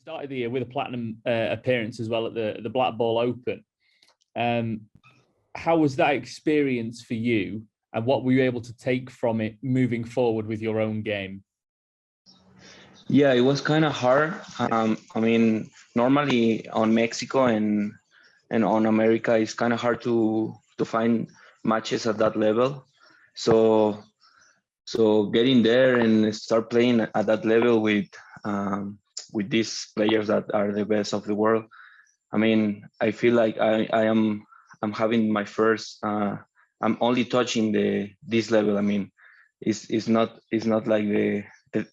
started the year with a platinum appearance as well at the Black Ball Open. How was that experience for you, and what were you able to take from it moving forward with your own game? Yeah, it was kind of hard. I mean, normally on Mexico and on America, it's kind of hard to find matches at that level. So getting there and start playing at that level with these players that are the best of the world. I mean, I feel like I'm having my first. I'm only touching this level. I mean, it's not like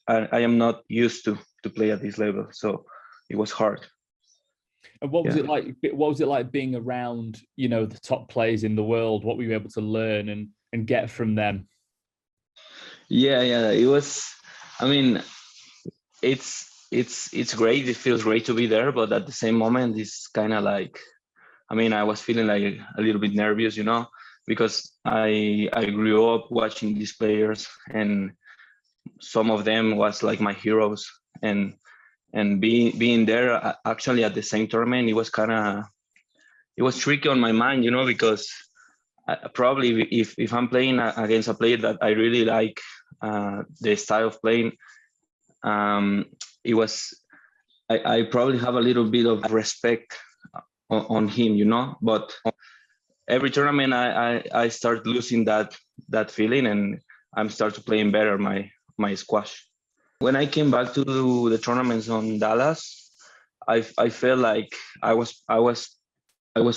I am not used to play at this level, so it was hard. And what was it like? What was it like being around, the top players in the world? What were you able to learn and get from them? Yeah, it was. I mean, it's great. It feels great to be there, but at the same moment, it's kind of like. I mean, I was feeling like a little bit nervous, because I grew up watching these players, and some of them was like my heroes, and being there actually at the same tournament, it was tricky on my mind, because probably if I'm playing against a player that I really like the style of playing, it was I probably have a little bit of respect on him, but every tournament I start losing that feeling, and I'm start to playing better my squash. When I came back to the tournaments on Dallas, I felt like I was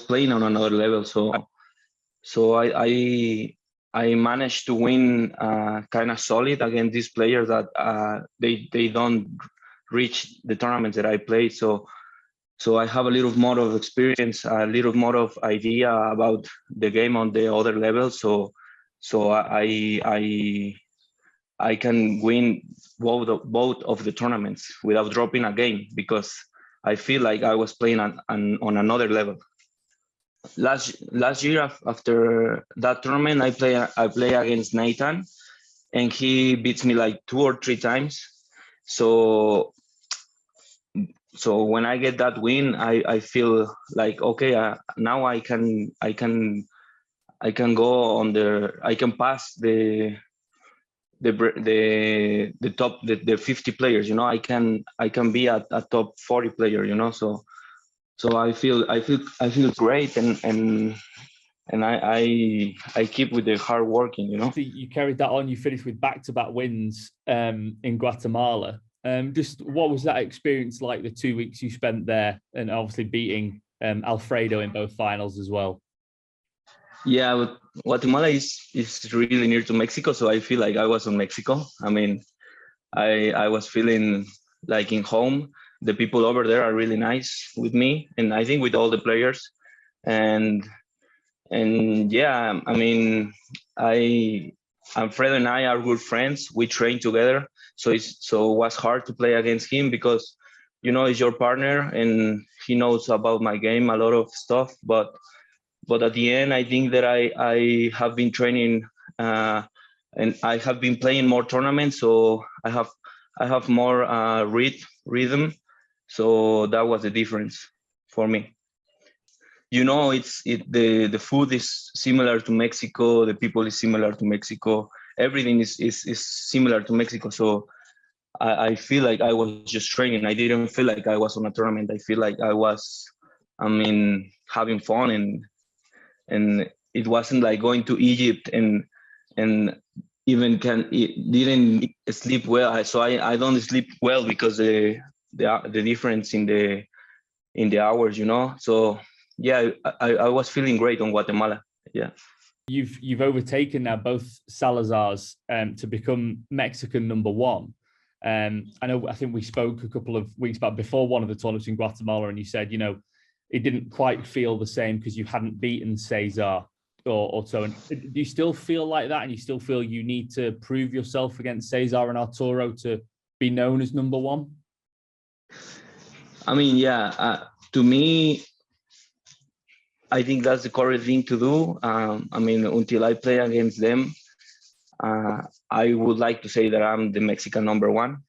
playing on another level. So I managed to win kind of solid against these players that they don't reach the tournaments that I played. So I have a little more of experience, a little more of idea about the game on the other level. So I can win both of the tournaments without dropping a game, because I feel like I was playing on another level. Last year after that tournament, I play against Nathan, and he beats me like 2 or 3 times. So when I get that win, I feel like, okay, now I can go on I can pass the top the 50 players. I can be a top 40 player. So I feel great, and I keep with the hard working. You carried that on. You finished with back-to-back wins in Guatemala. Just what was that experience like, the 2 weeks you spent there, and obviously beating Alfredo in both finals as well? Yeah, but Guatemala is really near to Mexico, so I feel like I was in Mexico. I mean, I was feeling like in home. The people over there are really nice with me, and I think with all the players. And yeah, I mean, Fred and I are good friends. We train together, so it was hard to play against him, because he's your partner and he knows about my game, a lot of stuff. But at the end, I think that I have been training and I have been playing more tournaments, so I have more rhythm. So that was the difference for me. The food is similar to Mexico. The people is similar to Mexico. Everything is similar to Mexico. So I feel like I was just training. I didn't feel like I was on a tournament. I feel like I was, having fun, and it wasn't like going to Egypt and even didn't sleep well. So I don't sleep well because the difference in the hours. So. Yeah, I was feeling great on Guatemala. Yeah. You've overtaken now both Salazars to become Mexican #1. I think we spoke a couple of weeks back before one of the tournaments in Guatemala, and you said, it didn't quite feel the same because you hadn't beaten Cesar or so. And do you still feel like that, and you still feel you need to prove yourself against Cesar and Arturo to be known as #1? I mean, yeah. To me, I think that's the correct thing to do. Until I play against them, I would like to say that I'm the Mexican #1.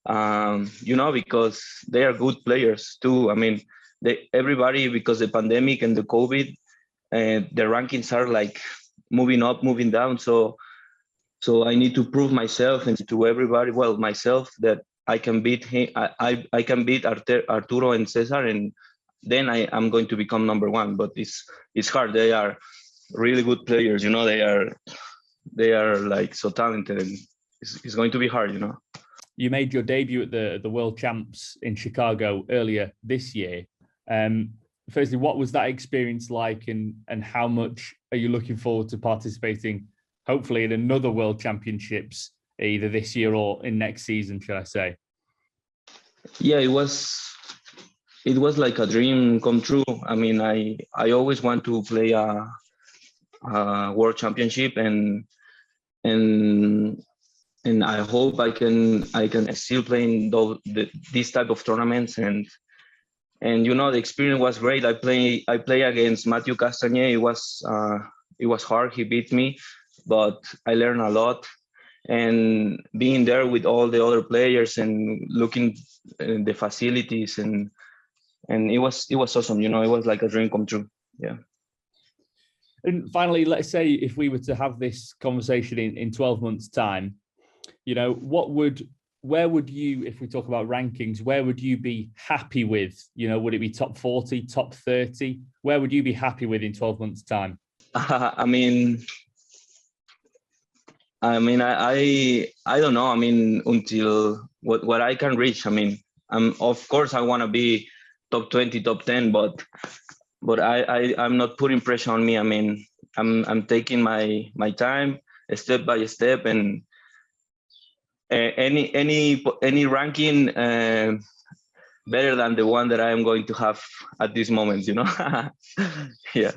because they are good players too. I mean, everybody, because the pandemic and the COVID, the rankings are like moving up, moving down. So I need to prove myself and to everybody, well, myself, that I can beat him. I can beat Arturo and Cesar, and then I'm going to become number one. But it's hard. They are really good players. They are like so talented, and it's going to be hard. You made your debut at the World Champs in Chicago earlier this year. Firstly, what was that experience like, and how much are you looking forward to participating, hopefully, in another World Championships either this year or in next season, should I say? Yeah, it was like a dream come true. I mean, I always want to play a World Championship, and I hope I can still play in these type of tournaments, and the experience was great. I play against Matthew Castagne. It was hard. He beat me, but I learned a lot. And being there with all the other players and looking at the facilities, and it was awesome. It was like a dream come true. Yeah. And finally, let's say if we were to have this conversation in 12 months' time, where would you, if we talk about rankings, where would you be happy with? Would it be top 40, top 30? Where would you be happy with in 12 months' time? I don't know. I mean, until what I can reach. I mean, of course I want to be top 20, top 10, but I'm not putting pressure on me. I mean, I'm taking my time step by step, and any ranking better than the one that I am going to have at this moment. Yeah.